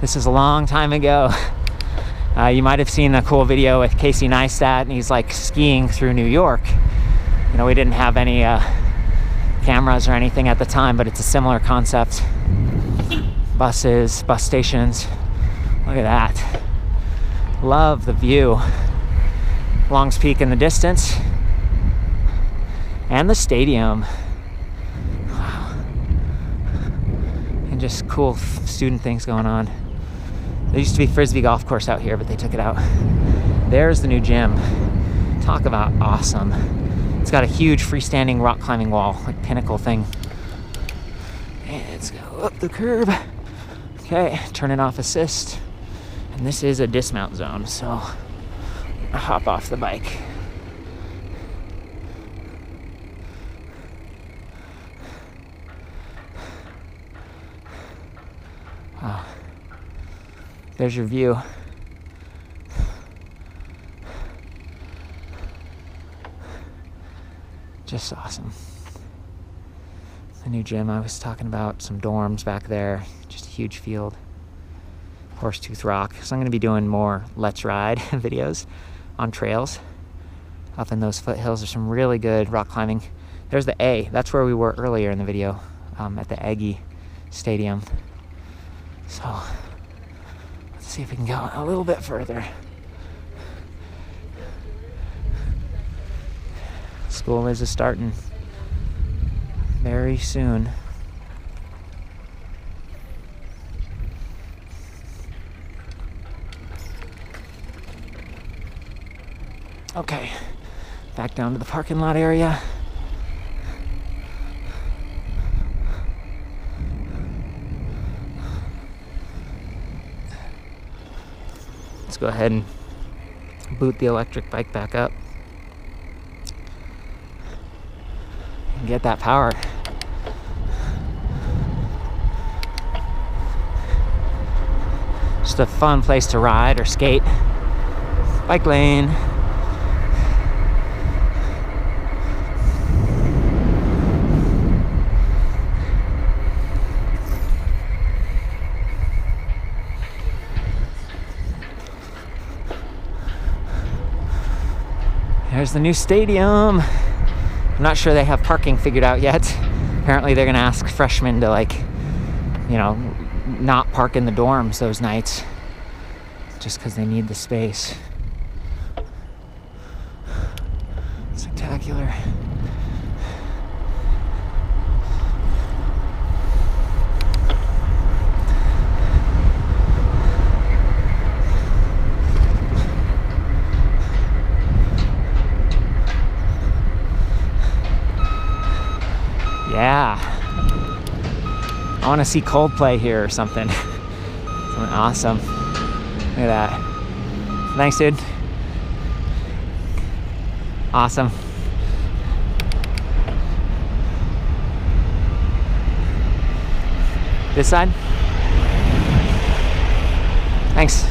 This is a long time ago. You might have seen a cool video with Casey Neistat, and he's like skiing through New York. You know, we didn't have any cameras or anything at the time, but it's a similar concept. Buses, bus stations. Look at that. Love the view. Long's Peak in the distance. And the stadium. Wow. And just cool student things going on. There used to be Frisbee golf course out here, but they took it out. There's the new gym. Talk about awesome. It's got a huge freestanding rock climbing wall, like pinnacle thing. And let's go up the curb. Okay, turning off assist. And this is a dismount zone, so I'll hop off the bike. Wow. There's your view. Just awesome. The new gym I was talking about, some dorms back there, just a huge field. Horsetooth Rock. So I'm going to be doing more Let's Ride videos on trails. Up in those foothills, there's some really good rock climbing. There's the A. That's where we were earlier in the video, at the Aggie Stadium. So let's see if we can go a little bit further. Let's School is starting very soon. Okay, back down to the parking lot area. Let's go ahead and boot the electric bike back up and get that power. Just a fun place to ride or skate. Bike lane. There's the new stadium. I'm not sure they have parking figured out yet. Apparently they're gonna ask freshmen to, like, you know, not park in the dorms those nights just because they need the space. Spectacular. Yeah, I want to see Coldplay here or something. Something awesome. Look at that. Thanks, dude. Awesome. This side? Thanks.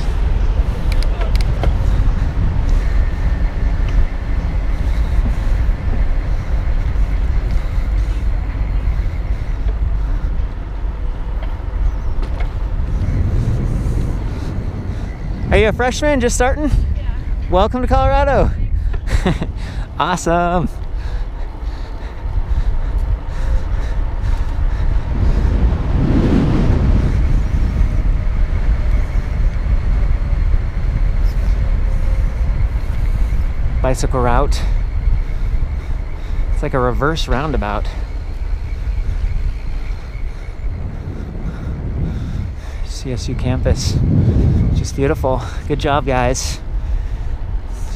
Are you a freshman just starting? Yeah. Welcome to Colorado. Awesome. Bicycle route. It's like a reverse roundabout. CSU campus. Just beautiful. Good job, guys.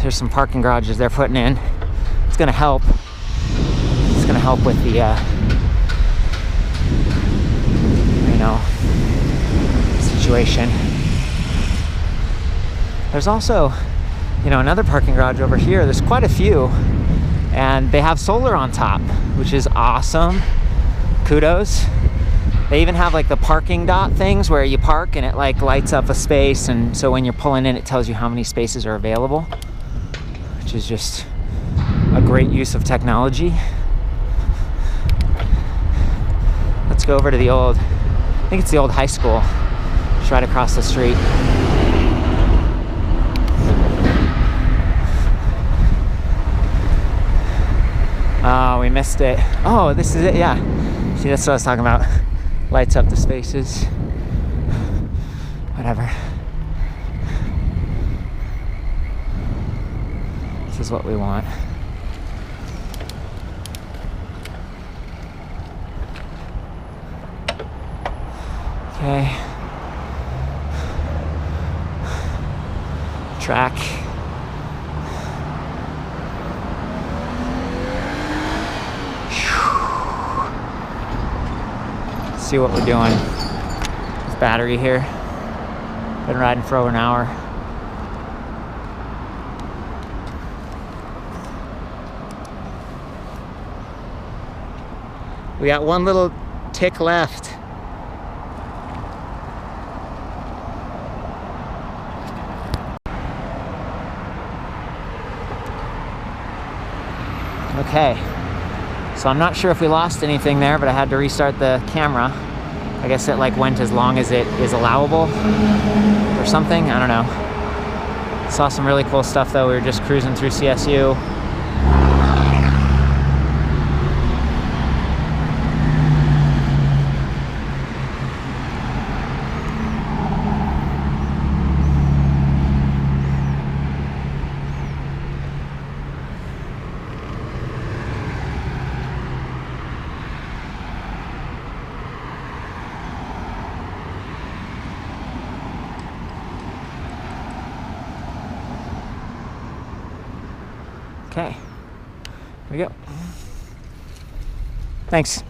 There's some parking garages they're putting in. It's gonna help. It's gonna help with the, you know, situation. There's also, you know, another parking garage over here. There's quite a few, and they have solar on top, which is awesome. Kudos. They even have like the parking dot things where you park and it like lights up a space, and so when you're pulling in it tells you how many spaces are available, which is just a great use of technology. Let's go over to the old, I think it's the old high school. It's right across the street. Oh, we missed it. Oh, this is it, yeah. See, that's what I was talking about. Lights up the spaces. Whatever. This is what we want. Okay. Track. See what we're doing. This battery here. Been riding for over an hour. We got one little tick left. Okay. So I'm not sure if we lost anything there, but I had to restart the camera. I guess it like went as long as it is allowable or something. I don't know. Saw some really cool stuff though. We were just cruising through CSU. Okay, here we go. Thanks.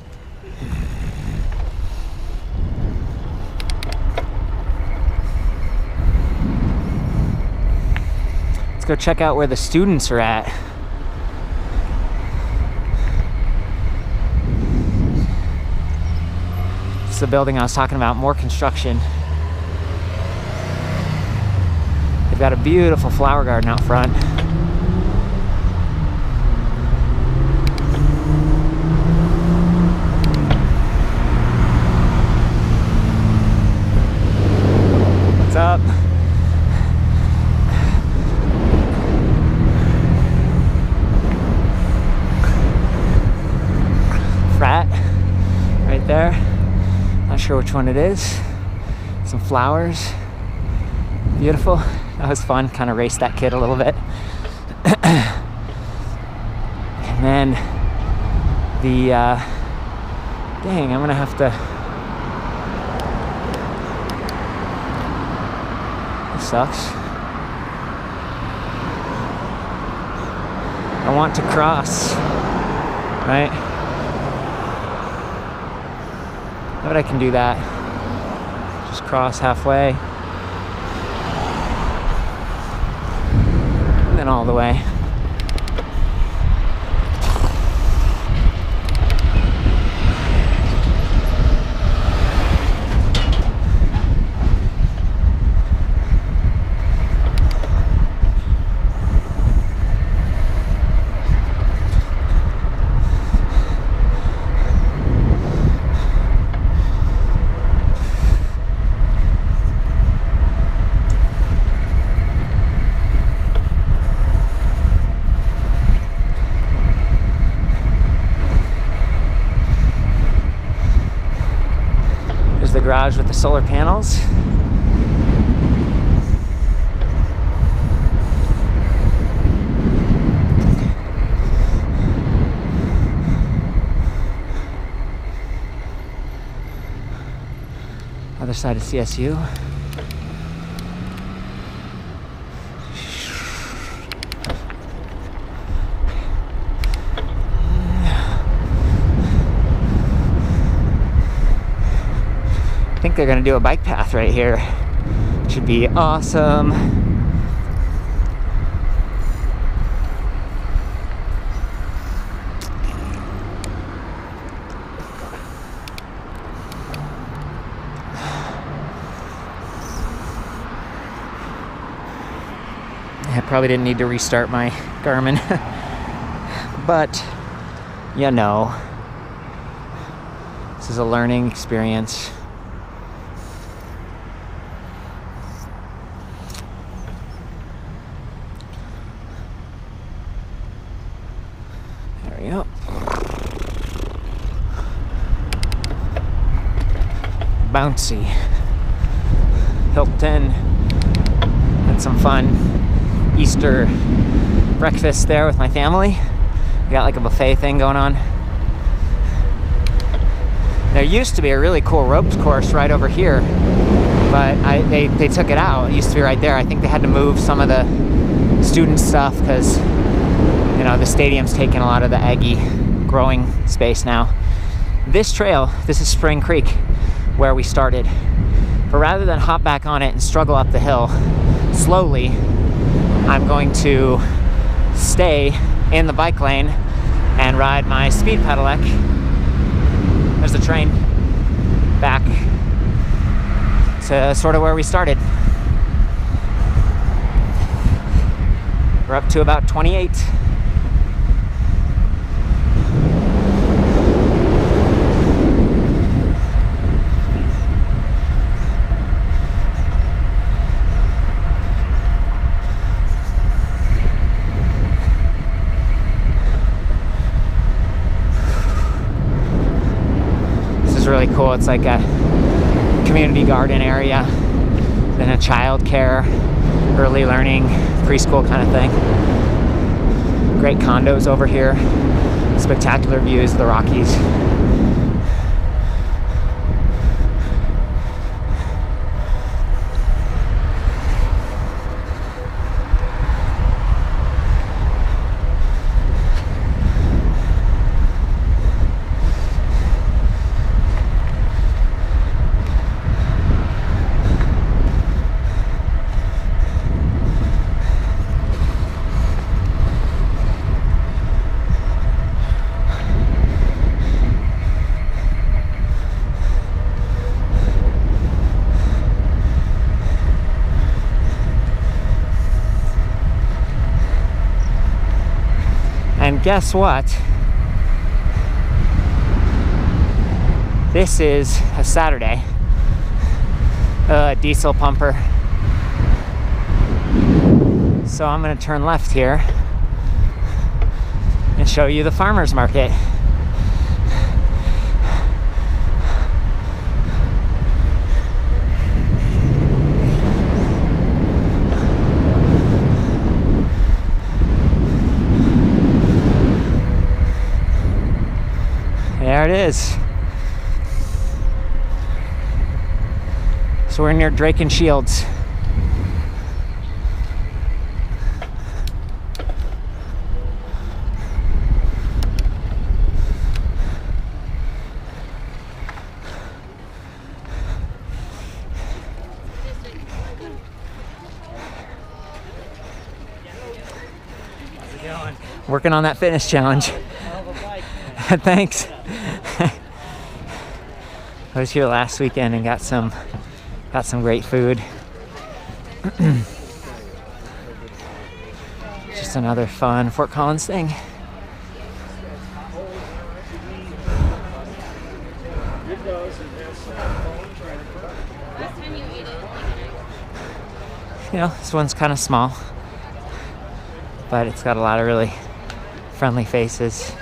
Let's go check out where the students are at. This is the building I was talking about, more construction. They've got a beautiful flower garden out front. What's up? Frat right there. Not sure which one it is. Some flowers. Beautiful. That was fun. Kind of raced that kid a little bit. And then the dang, I'm gonna have to. This sucks. I want to cross, right? But I can do that. Just cross halfway. And then all the way. The garage with the solar panels. Other side of CSU. I think they're gonna do a bike path right here. Should be awesome. I probably didn't need to restart my Garmin, but you know, this is a learning experience. Yep. Bouncy. Hilton. Had some fun Easter breakfast there with my family. We got like a buffet thing going on. There used to be a really cool ropes course right over here, but they took it out. It used to be right there. I think they had to move some of the student stuff because, you know, the stadium's taking a lot of the Aggie growing space now. This trail, this is Spring Creek, where we started. But rather than hop back on it and struggle up the hill slowly, I'm going to stay in the bike lane and ride my speed pedelec. There's the train back to sort of where we started. We're up to about 28. Really cool. It's like a community garden area, then a child care, early learning, preschool kind of thing. Great condos over here, spectacular views of the Rockies. guess what? This is a Saturday. Diesel pumper. So I'm gonna turn left here and show you the farmers market. There it is. So we're near Drake and Shields. Working on that fitness challenge. Thanks. I was here last weekend and got some great food. Just another fun Fort Collins thing. You know, this one's kind of small, but it's got a lot of really friendly faces.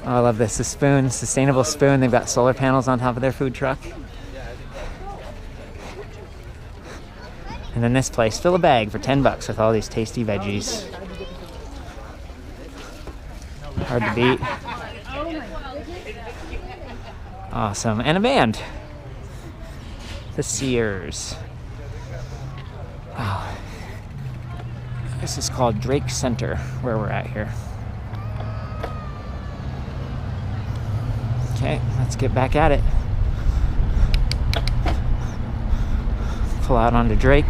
Oh, I love this. The spoon, sustainable spoon. They've got solar panels on top of their food truck. And then this place, fill a bag for $10 with all these tasty veggies. Hard to beat. Awesome. And a band. The Sears. Oh. This is called Drake Center, where we're at here. Okay, let's get back at it. Pull out onto Drake.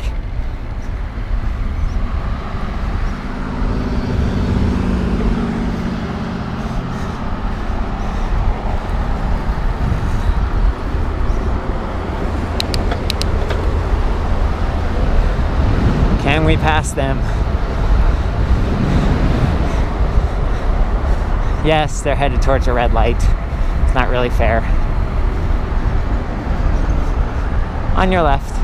Can we pass them? Yes, they're headed towards a red light. It's not really fair. On your left.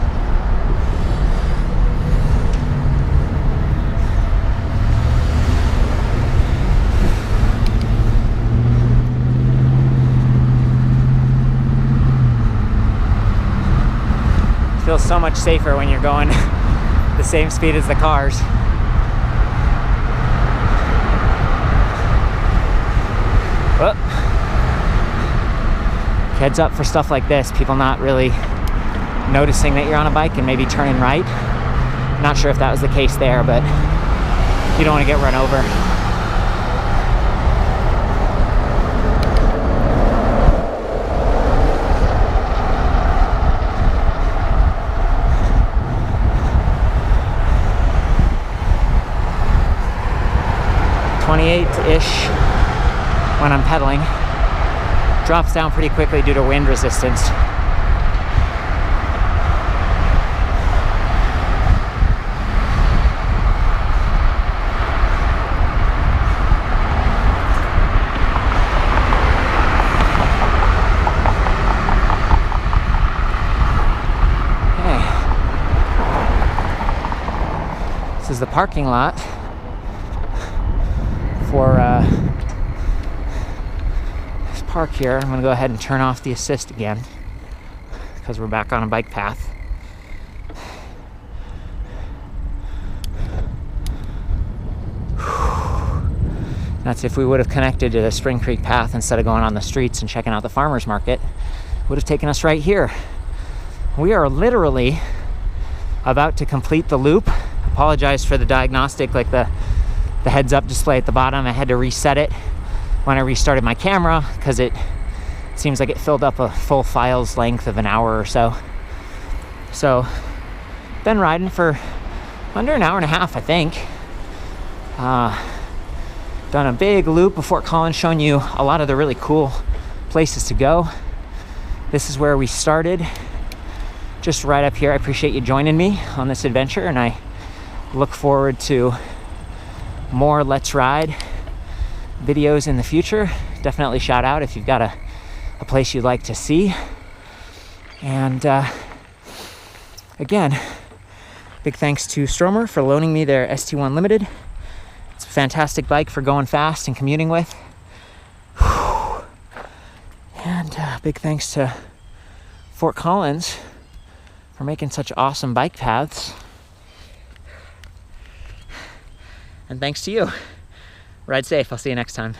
It feels so much safer when you're going the same speed as the cars. Whoop. Heads up for stuff like this, people not really noticing that you're on a bike and maybe turning right. Not sure if that was the case there, but you don't want to get run over. .28-ish when I'm pedaling. Drops down pretty quickly due to wind resistance. Okay. This is the parking lot for park here. I'm going to go ahead and turn off the assist again because we're back on a bike path. That's if we would have connected to the Spring Creek path instead of going on the streets and checking out the farmers market. Would have taken us right here. We are literally about to complete the loop. Apologize for the diagnostic, like the heads up display at the bottom. I had to reset it when I restarted my camera because it seems like it filled up a full file's length of an hour or so. So, been riding for under an hour and a half, I think. Done a big loop of Fort Collins, showing you a lot of the really cool places to go. This is where we started, just right up here. I appreciate you joining me on this adventure, and I look forward to more Let's Ride videos in the future. Definitely shout out if you've got a place you'd like to see. And again, big thanks to Stromer for loaning me their ST1 Limited. It's a fantastic bike for going fast and commuting with. And big thanks to Fort Collins for making such awesome bike paths. And thanks to you. Ride safe. I'll see you next time.